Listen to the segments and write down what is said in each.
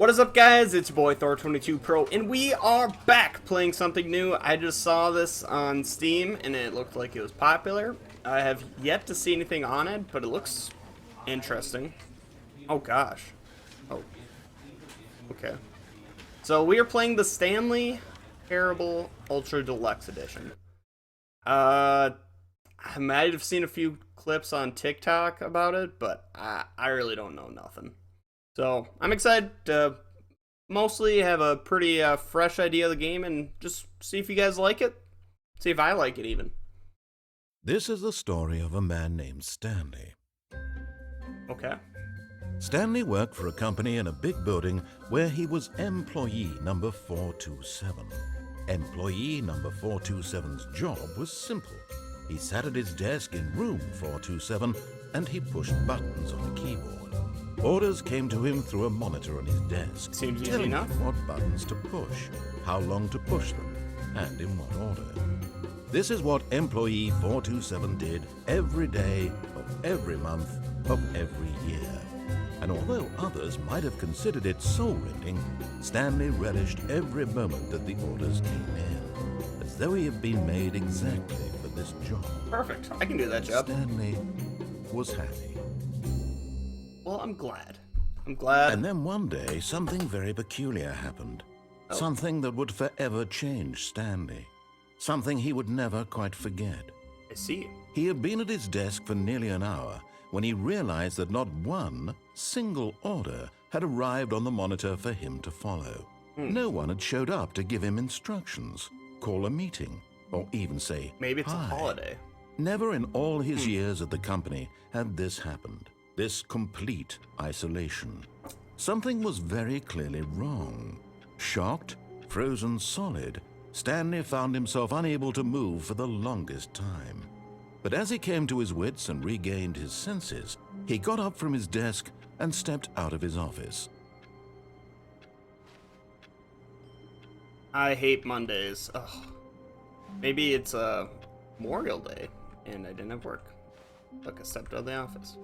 What is up, guys? It's your boy Thor22Pro, and we are back playing something new. I just saw this on Steam, and it looked like it was popular. I have yet to see anything on it, but it looks interesting. Oh gosh. Oh. Okay. So we are playing the Stanley Parable Ultra Deluxe Edition. I might have seen a few clips on TikTok about it, but I really don't know nothing. So I'm excited to mostly have a pretty fresh idea of the game and just see if you guys like it. See if I like it even. This is the story of a man named Stanley. Okay. Stanley worked for a company in a big building where he was employee number 427. Employee number 427's job was simple. He sat at his desk in room 427 and he pushed buttons on a keyboard. Orders came to him through a monitor on his desk, Seems easy telling enough. him what buttons to push, how long to push them, and in what order. This is what employee 427 did every day of every month of every year. And although others might have considered it soul-rending, Stanley relished every moment that the orders came in, as though he had been made exactly for this job. Perfect. I can do that job. Stanley was happy. Well, I'm glad. I'm glad. And then one day, something very peculiar happened. Oh. Something that would forever change Stanley. Something he would never quite forget. I see. He had been at his desk for nearly an hour when he realized that not one single order had arrived on the monitor for him to follow. No one had showed up to give him instructions, call a meeting, or even say, Maybe it's "Hi." a holiday. Never in all his years at the company had this happened. This complete isolation. Something was very clearly wrong. Shocked, frozen solid, Stanley found himself unable to move for the longest time. But as he came to his wits and regained his senses, he got up from his desk and stepped out of his office. I hate Mondays. Ugh. Maybe it's Memorial Day, and I didn't have work. Look, I stepped out of the office.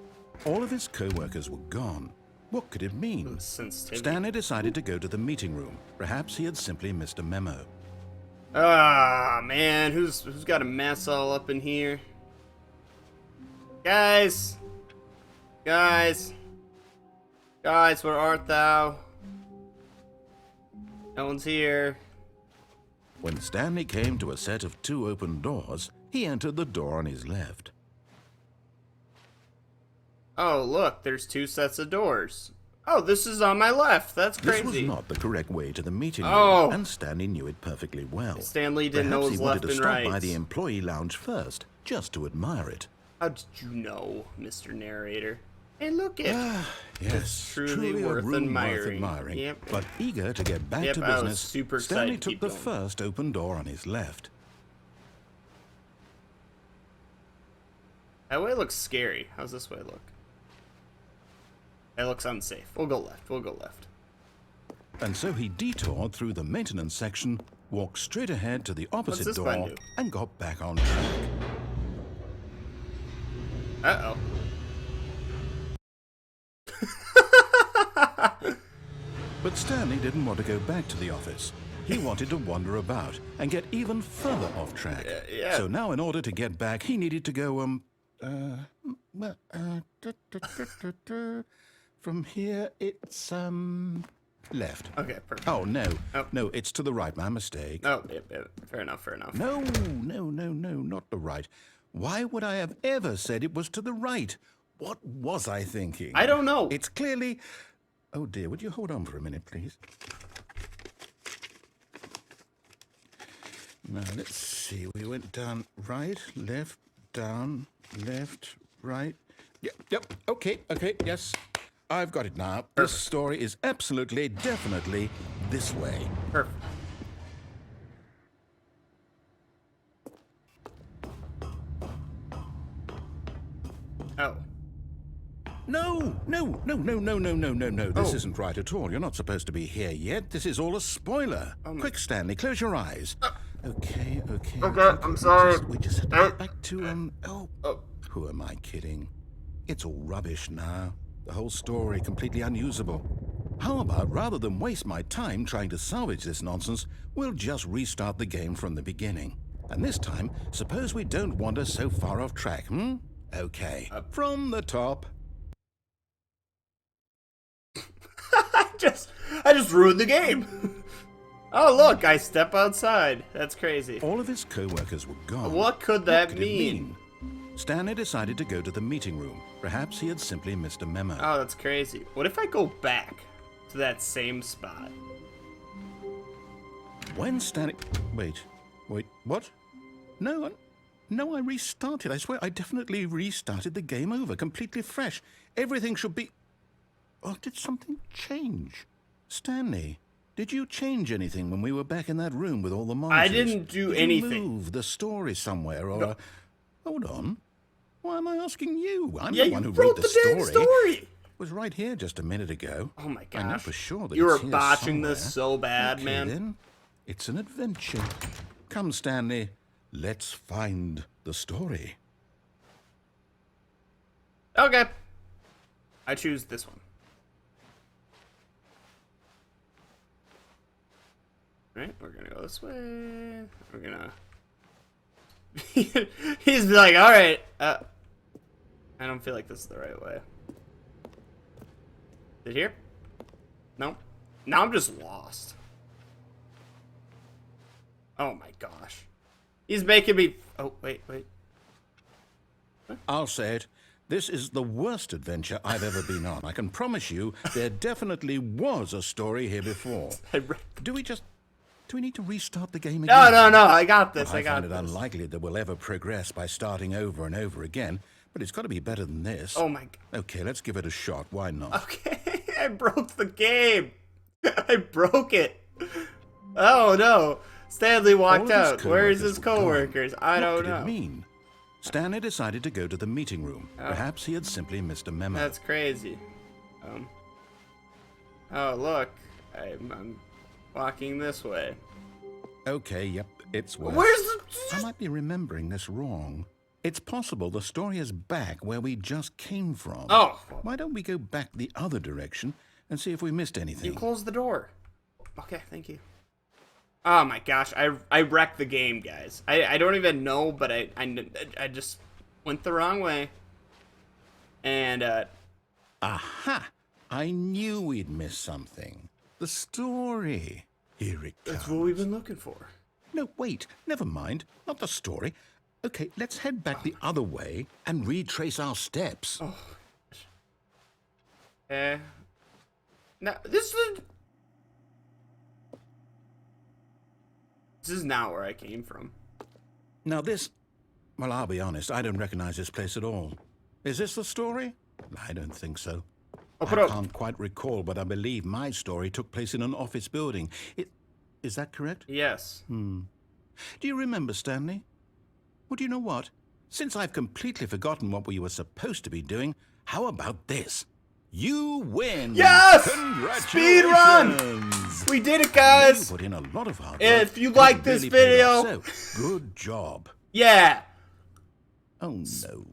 All of his co-workers were gone. What could it mean? Sensitivity. Stanley decided to go to the meeting room. Perhaps he had simply missed a memo. Ah, man, who's got a mess all up in here? Guys, where art thou? No one's here. When Stanley came to a set of two open doors, he entered the door on his left. Oh, look, there's two sets of doors. Oh, this is on my left. That's crazy. This was not the correct way to the meeting room, Oh. and Stanley knew it perfectly well. Stanley didn't know Perhaps his he wanted left to and stop right. by the employee lounge first, just to admire it. How did you know, Mr. Narrator? Hey, look it. Yes, truly a worth room admiring. worth admiring. Yep. But eager to get back Yep, to I was business, super Stanley excited to took keep the going. first open door on his left. That way looks scary. How's this way look? That looks unsafe. We'll go left. We'll go left. And so he detoured through the maintenance section, walked straight ahead to the opposite this door, button do? and got back on track. Uh-oh. But Stanley didn't want to go back to the office. He wanted to wander about and get even further off track. Yeah. So now in order to get back, he needed to go, from here it's, left. Okay, perfect. Oh, no. Oh. No, it's to the right. My mistake. Oh, yep. Fair enough, fair enough. No, not the right. Why would I have ever said it was to the right? What was I thinking? I don't know. It's clearly... Oh, dear, would you hold on for a minute, please? Now, let's see. We went down right, left, down, left, right. Yep, okay, yes. I've got it now. This story is absolutely, definitely this way. Perfect. Oh. No. This isn't right at all. You're not supposed to be here yet. This is all a spoiler. Quick, Stanley, close your eyes. Okay. I'm sorry. We just have to get back to, who am I kidding? It's all rubbish now. The whole story completely unusable. How about, rather than waste my time trying to salvage this nonsense, we'll just restart the game from the beginning. And this time, suppose we don't wander so far off track, hmm? Okay, from the top. I just ruined the game. Oh, look, I step outside. That's crazy. All of his co-workers were gone. What could that mean? Stanley decided to go to the meeting room. Perhaps he had simply missed a memo. Oh, that's crazy. What if I go back to that same spot? When Stanley... Wait, what? No, I restarted. I swear, I definitely restarted the game over, completely fresh. Everything should be... Oh, did something change? Stanley, did you change anything when we were back in that room with all the monsters? I didn't do anything. Did you move the story somewhere, or... No. Hold on. Why am I asking you? I'm Yeah, the one you who wrote wrote the damn story. story. It was right here just a minute ago. Oh my gosh. I know for sure that you were it's here botching somewhere. this so bad, Okay, man. Then. It's an adventure. Come, Stanley. Let's find the story. Okay. I choose this one. Alright, we're gonna go this way. We're gonna... He's like, alright, I don't feel like this is the right way. Is it here? No? Now I'm just lost. Oh my gosh. He's making me... Oh, wait. I'll say it. This is the worst adventure I've ever been on. I can promise you there definitely was a story here before. Do we need to restart the game again? No, I got this, Well, I got find it this. unlikely that we'll ever progress by starting over and over again, but it's got to be better than this. Oh my... Okay, let's give it a shot. Why not? Okay, I broke the game. I broke it. Oh no. Stanley walked out. Where's his coworkers? I don't know. What could it mean? Stanley decided to go to the meeting room. Perhaps he had simply missed a memo. That's crazy. Oh look, I'm walking this way. Okay, yep, it's worse. Where's the... I might be remembering this wrong. It's possible the story is back where we just came from. Oh. Why don't we go back the other direction and see if we missed anything? You closed the door. Okay, thank you. Oh my gosh, I wrecked the game, guys. I don't even know, but I just went the wrong way. And, Aha! I knew we'd missed something. The story. Here it comes. that's what we've been looking for. No, wait. Never mind. Not the story. Okay, let's head back the other way and retrace our steps. Oh. Now, this is not where I came from. Now this... Well, I'll be honest. I don't recognize this place at all. Is this the story? I don't think so. I can't quite recall, but I believe my story took place in an office building. Is that correct? Yes. Do you remember, Stanley? Well, do you know what? Since I've completely forgotten what we were supposed to be doing, how about this? You win! Yes! Congratulations! Speed run! We did it, guys! You put in a lot of hard work. If you like this Really paid off. video... So, good job. Yeah! Oh, no.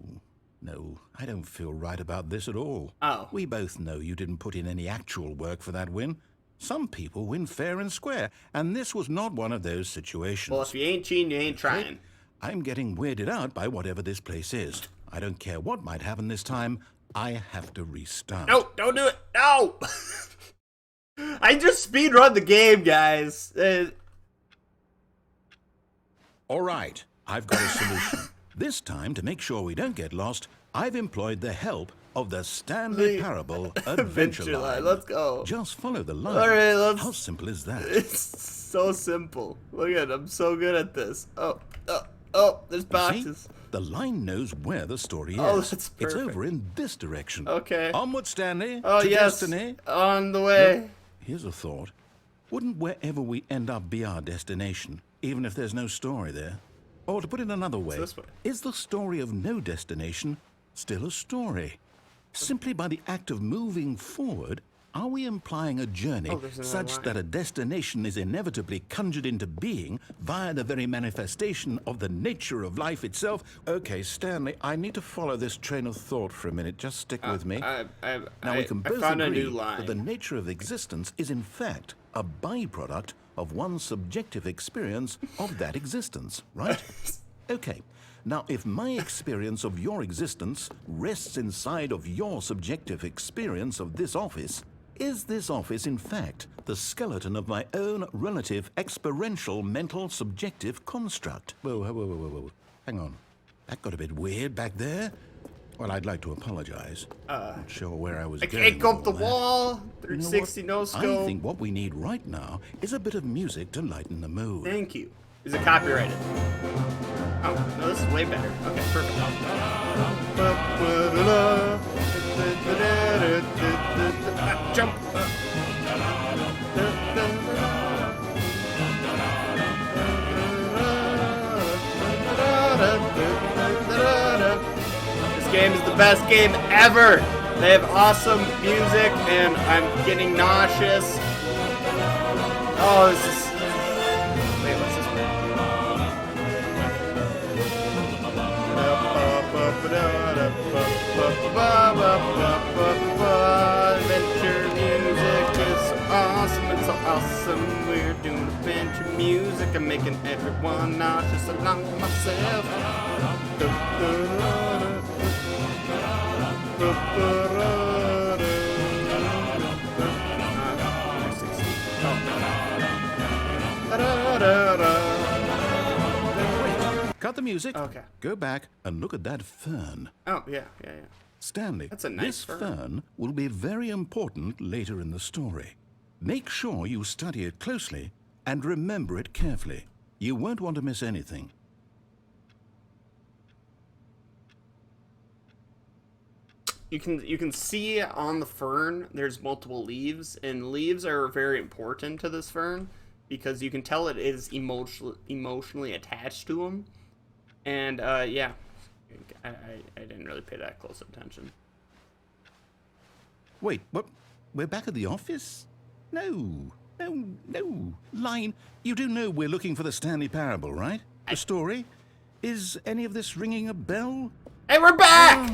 No, I don't feel right about this at all. Oh. We both know you didn't put in any actual work for that win. Some people win fair and square, and this was not one of those situations. Well, if you ain't cheating, you ain't trying. I'm getting weirded out by whatever this place is. I don't care what might happen this time. I have to restart. No, don't do it. No! I just speedrun the game, guys. All right, I've got a solution. This time, to make sure we don't get lost, I've employed the help of the Stanley Parable Adventure Line. Let's go. Just follow the line. All right, let's... How simple is that? It's so simple. Look at it. I'm so good at this. Oh, there's boxes. See? The line knows where the story is. Oh, that's perfect. It's over in this direction. Okay. Onward, Stanley. Oh, to yes. destiny. On the way. Look, here's a thought. Wouldn't wherever we end up be our destination, even if there's no story there? Or to put it another way, This way. is the story of no destination still a story? Simply by the act of moving forward, Are we implying a journey there's another such line. that a destination is inevitably conjured into being via the very manifestation of the nature of life itself? Okay, Stanley, I need to follow this train of thought for a minute. Just stick with me. Now, we can both found a agree new line. that the nature of existence is in fact a byproduct of one's subjective experience of that existence, right? Okay. Now, if my experience of your existence rests inside of your subjective experience of this office, is this office, in fact, the skeleton of my own relative experiential mental subjective construct? Whoa. Hang on. That got a bit weird back there. Well, I'd like to apologize. Not sure where I was I going. can't go up with the all that. wall. You know 360 what? no scope. I think what we need right now is a bit of music to lighten the mood. Thank you. Is it copyrighted? Oh, no, this is way better. Okay, perfect. Jump. This game is the best game ever. They have awesome music, and I'm getting nauseous. Oh, this is... Wait, what's this one? Adventure music is so awesome, it's so awesome. We're doing adventure music. I'm making everyone nauseous along with myself. Cut the music. Okay. Go back and look at that fern. Oh, yeah. Stanley, That's a nice this fern. fern will be very important later in the story. Make sure you study it closely and remember it carefully. You won't want to miss anything. You can see on the fern there's multiple leaves, and leaves are very important to this fern because you can tell it is emotionally attached to them. And yeah, I didn't really pay that close attention. Wait, what? We're back at the office? No. Line, you do know we're looking for the Stanley Parable, right? The story? Is any of this ringing a bell? Hey, we're back!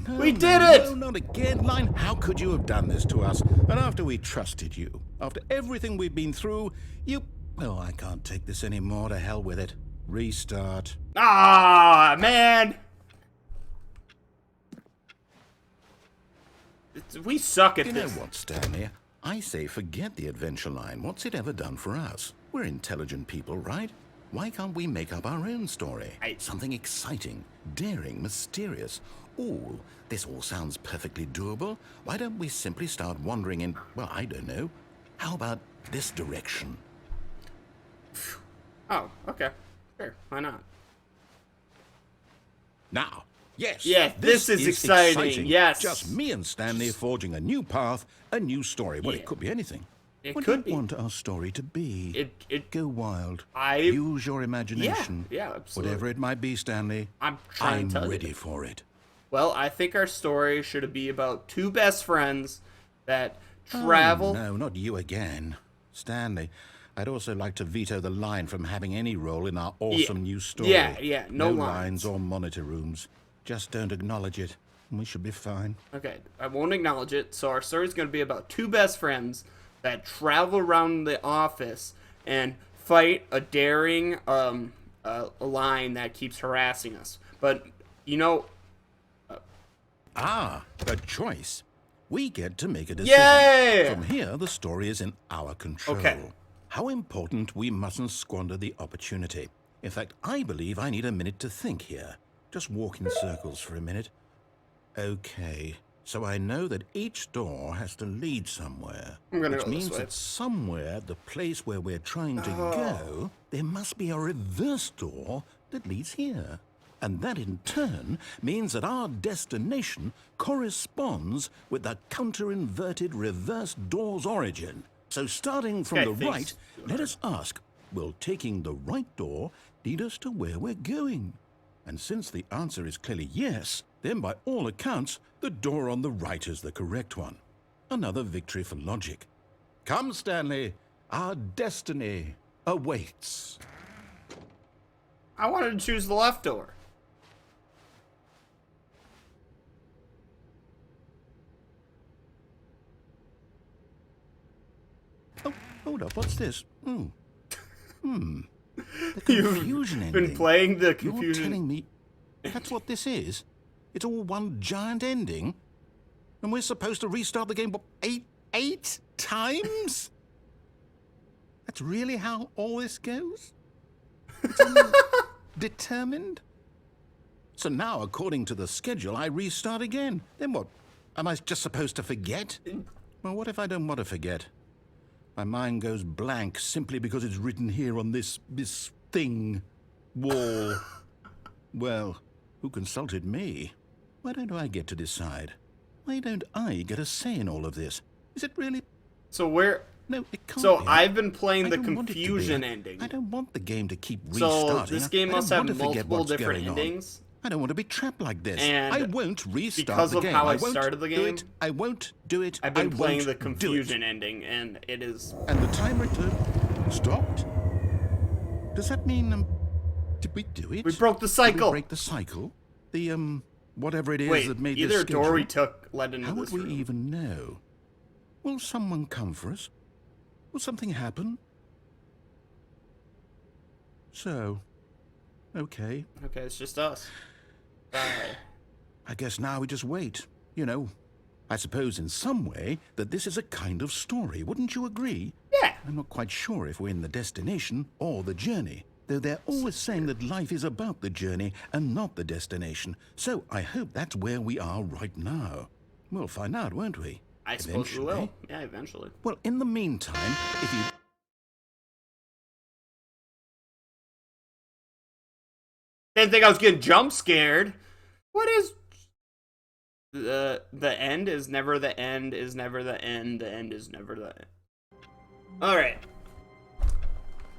No, We did it! No, not again, Line. How could you have done this to us? And after we trusted you, after everything we've been through, you... Oh, I can't take this anymore. To hell with it. Restart. Ah, man! We suck at You know this. what, Stanley? I say forget the adventure line. What's it ever done for us? We're intelligent people, right? Why can't we make up our own story? Something exciting, daring, mysterious. Ooh, this all sounds perfectly doable. Why don't we simply start wandering in, well, I don't know. How about this direction? Oh, okay. Sure, why not? Now, yes. Yeah, this is exciting, yes. Just me and Stanley forging a new path, a new story. Well, Yeah. it could be anything. It What could do you be. want our story to be? It Go wild. I- Use your imagination. Yeah, absolutely. Whatever it might be, Stanley. I'm trying I'm to tell you. ready for it. Well, I think our story should be about two best friends that travel. Oh, no, not you again. Stanley, I'd also like to veto the line from having any role in our awesome new story. Yeah, no lines. lines or monitor rooms. Just don't acknowledge it. We should be fine. Okay, I won't acknowledge it. So our story's going to be about two best friends that travel around the office and fight a daring a line that keeps harassing us. But you know, Ah, a choice. We get to make a decision. Yeah! From here, the story is in our control. Okay. How important we mustn't squander the opportunity. In fact, I believe I need a minute to think here. Just walk in circles for a minute. Okay, so I know that each door has to lead somewhere. I'm gonna which go this means way. that somewhere, the place where we're trying to go, there must be a reverse door that leads here. And that in turn means that our destination corresponds with the counter-inverted reverse door's origin. So starting from Okay, the thanks. right, let us ask, will taking the right door lead us to where we're going? And since the answer is clearly yes, then by all accounts, the door on the right is the correct one. Another victory for logic. Come, Stanley, our destiny awaits. I wanted to choose the left door. Oh, hold up, what's this? The You've confusion ending. been playing the You're confusion. telling me that's what this is? It's all one giant ending? And we're supposed to restart the game, what, eight times? That's really how all this goes? Determined? So now, according to the schedule, I restart again. Then what? Am I just supposed to forget? Well, what if I don't want to forget? My mind goes blank simply because it's written here on this thing, wall. Well, who consulted me? Why don't I get to decide? Why don't I get a say in all of this? Is it really? So where? No, it can't So be. I've been playing I the don't want it to be. confusion ending. I don't want the game to keep restarting. So this game I must don't have want to forget multiple what's different going on. endings. I don't want to be trapped like this. And I won't restart because the of game. how I won't started the do game, it. I won't do it. I've been I playing won't the do it. confusion ending, and it is. And the timer stopped? Does that mean, did we do it? We broke the Did cycle. we break the cycle? The, whatever it is Wait, that made either this schedule. door we took led into How this would we room. even know? Will someone come for us? Will something happen? So, okay. Okay, it's just us. Bye. I guess now we just wait. You know, I suppose in some way that this is a kind of story. Wouldn't you agree? Yeah. I'm not quite sure if we're in the destination or the journey, though they're always saying that life is about the journey and not the destination. So I hope that's where we are right now. We'll find out, won't we? I suppose we will. Yeah, eventually. Well, in the meantime, if you... Didn't think I was getting jump scared. What is the end is never the end is never the end. The end is never the end. All right.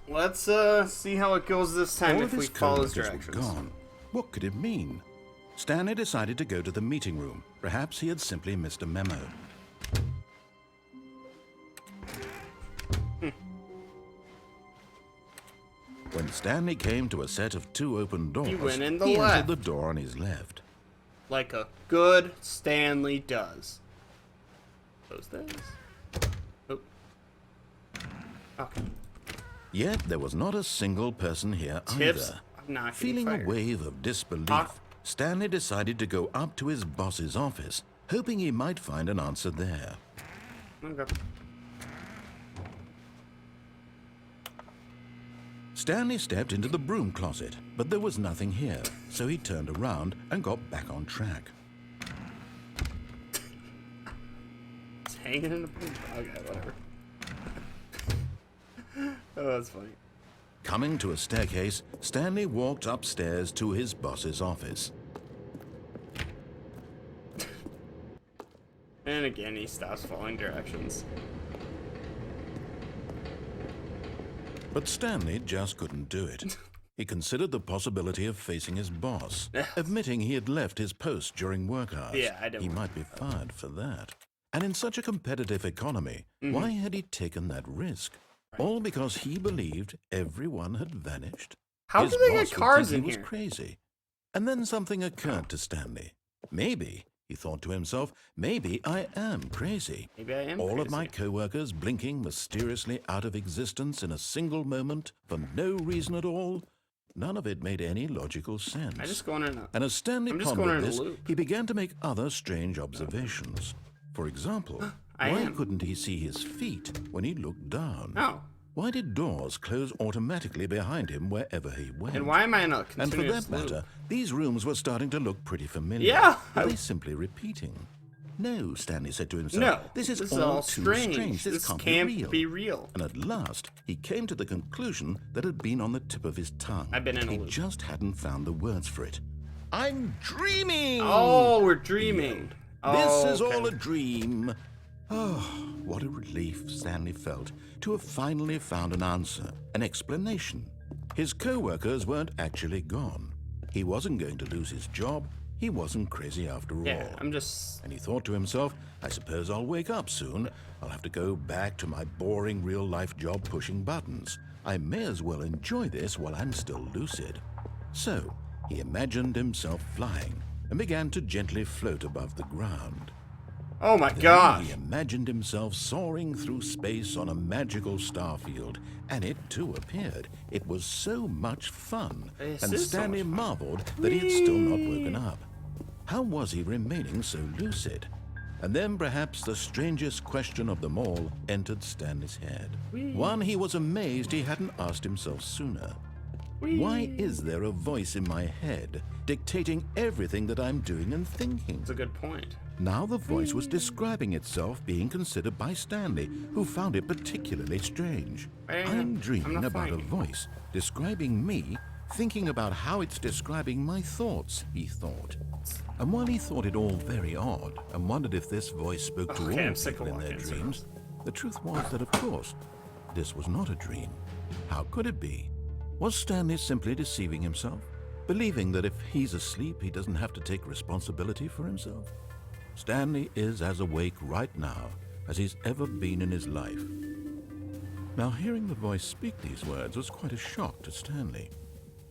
Let's see how it goes this time all if of we his follow his co-workers were directions. gone. What could it mean? Stanley decided to go to the meeting room. Perhaps he had simply missed a memo. When Stanley came to a set of two open doors, He went in the he left. entered the door on his left. Like a good Stanley does. Close this. Oh. Okay. Yet there was not a single person here Tips. either. I'm not getting Feeling a fired. wave of disbelief, Ah. Stanley decided to go up to his boss's office, hoping he might find an answer there. Okay. Stanley stepped into the broom closet, but there was nothing here, so he turned around and got back on track. It's hanging in the boom. Okay, whatever. Oh, that's funny. Coming to a staircase, Stanley walked upstairs to his boss's office. And again, he stops following directions. But Stanley just couldn't do it. He considered the possibility of facing his boss, admitting he had left his post during work hours. Yeah, I don't He want might be fired for that. And in such a competitive economy, why had he taken that risk? All because he believed everyone had vanished. How His do they boss get would cars think in he here? was crazy. And then something occurred to Stanley. Maybe, he thought to himself, maybe I am crazy. Maybe I am All of my crazy. co-workers blinking mysteriously out of existence in a single moment for no reason at all. None of it made any logical sense. I just going in a... And as Stanley I'm just going pondered in a this, loop. he began to make other strange observations. For example, I why am. couldn't he see his feet when he looked down? No. Why did doors close automatically behind him wherever he went? And why am I in a And for continuous that matter, loop? these rooms were starting to look pretty familiar. Yeah. Were they simply repeating? No, Stanley said to himself. No. This is all too strange. This can't be real. And at last, he came to the conclusion that had been on the tip of his tongue. I've been in a He loop. just hadn't found the words for it. I'm dreaming! Oh, we're dreaming. This Oh, is all okay. a dream. Oh, what a relief Stanley felt to have finally found an answer, an explanation. His co-workers weren't actually gone. He wasn't going to lose his job. he wasn't crazy after all. Yeah, I'm just... And he thought to himself, I suppose I'll wake up soon. I'll have to go back to my boring real-life job pushing buttons. I may as well enjoy this while I'm still lucid. So, he imagined himself flying and began to gently float above the ground. Oh my Then gosh. he imagined himself soaring through space on a magical starfield, and it too appeared. It was so much fun, This and is so Stanley much fun. marveled that he had still not woken up. How was he remaining so lucid? And then perhaps the strangest question of them all entered Stanley's head. One he was amazed he hadn't asked himself sooner. Why is there a voice in my head dictating everything that I'm doing and thinking? That's a good point. Now the voice was describing itself being considered by Stanley, who found it particularly strange. I'm dreaming not about a finding. voice describing me, thinking about how it's describing my thoughts, he thought. And while he thought it all very odd, and wondered if this voice spoke to Okay, all I'm sick of people in their walking in dreams, the truth was that, of course, this was not a dream. How could it be? Was Stanley simply deceiving himself, believing that if he's asleep, he doesn't have to take responsibility for himself? Stanley is as awake right now as he's ever been in his life. Now, hearing the voice speak these words was quite a shock to Stanley.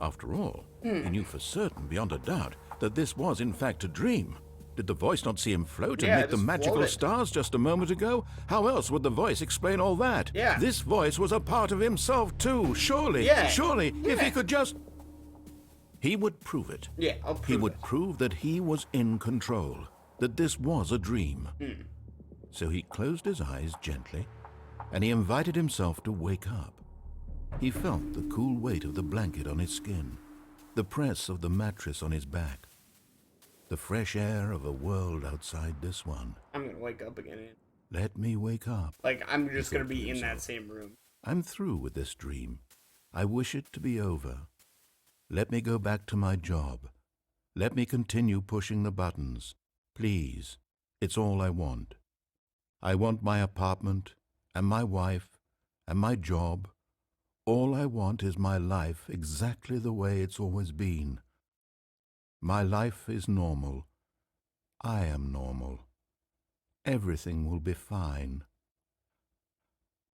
After all, he knew for certain, beyond a doubt, that this was in fact a dream. Did the voice not see him float Yeah, amid the just magical floated. stars just a moment ago? How else would the voice explain all that? Yeah. This voice was a part of himself too, surely. Yeah. Surely, if he Yeah. could just... He would prove it. Yeah, I'll prove He would it. prove that he was in control, that this was a dream. So he closed his eyes gently, and he invited himself to wake up. He felt the cool weight of the blanket on his skin, the press of the mattress on his back, the fresh air of a world outside this one. I'm gonna wake up again. Let me wake up. Like, I'm just gonna thought to be in that himself. same room. I'm through with this dream. I wish it to be over. Let me go back to my job. Let me continue pushing the buttons. Please, it's all I want. I want my apartment, and my wife, and my job. All I want is my life exactly the way it's always been. My life is normal. I am normal. Everything will be fine.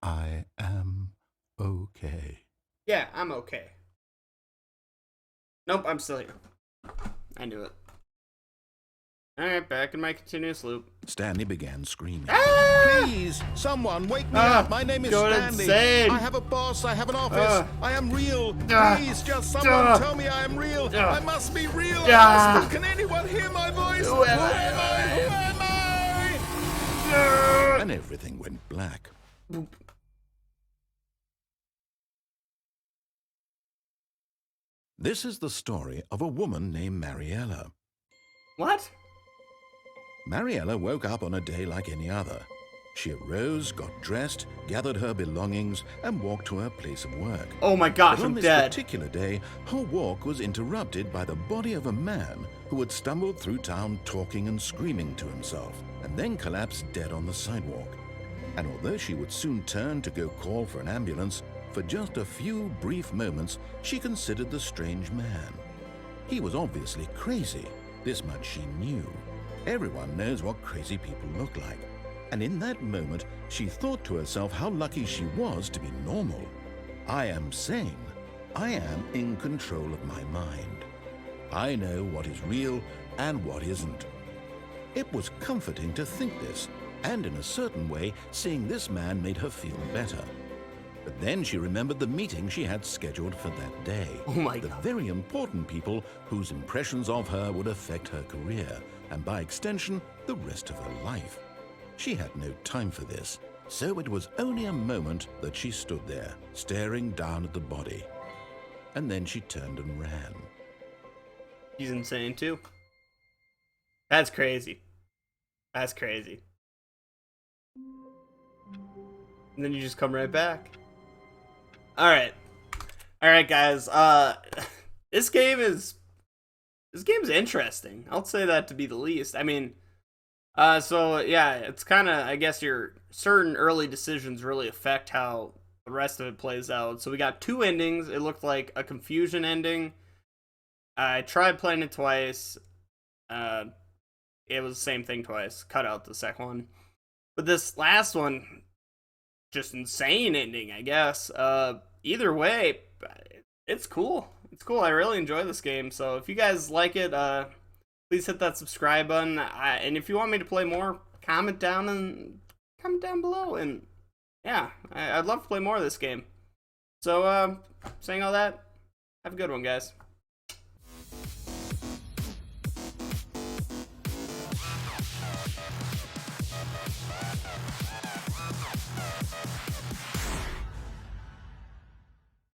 I am okay. Yeah, I'm okay. Nope, I'm still here. I knew it. Alright, back in my continuous loop. Stanley began screaming. Ah! Please, someone, wake me Ah, up. My name is going Stanley. insane. I have a boss. I have an office. Ah. I am real. Ah. Please, just someone Ah. tell me I am real. Ah. I must be real. Ah. Can anyone hear my voice? Who am I? Who am I? Ah! And everything went black. Boop. This is the story of a woman named Mariella. What? Mariella woke up on a day like any other. She arose, got dressed, gathered her belongings, and walked to her place of work. Oh my gosh, But on I'm this dead. particular day, her walk was interrupted by the body of a man who had stumbled through town talking and screaming to himself, and then collapsed dead on the sidewalk. And although she would soon turn to go call for an ambulance, for just a few brief moments she considered the strange man. He was obviously crazy. This much she knew. Everyone knows what crazy people look like. And in that moment, she thought to herself how lucky she was to be normal. I am sane. I am in control of my mind. I know what is real and what isn't. It was comforting to think this, and in a certain way, seeing this man made her feel better. But then she remembered the meeting she had scheduled for that day. Oh my The God. very important people whose impressions of her would affect her career, and by extension, the rest of her life. She had no time for this, so it was only a moment that she stood there, staring down at the body. And then she turned and ran. He's insane too. That's crazy. That's crazy. And then you just come right back. Alright. Alright guys, this game's interesting. I'll say that to be the least. I mean, so yeah, it's kind of, I guess your certain early decisions really affect how the rest of it plays out. So we got two endings. It looked like a confusion ending. I tried playing it twice. It was the same thing twice. Cut out the second one. But this last one, just insane ending, I guess. Either way, it's cool. It's cool. I really enjoy this game. So if you guys like it, please hit that subscribe button. And if you want me to play more, comment down below. And yeah, I'd love to play more of this game. So saying all that, have a good one, guys.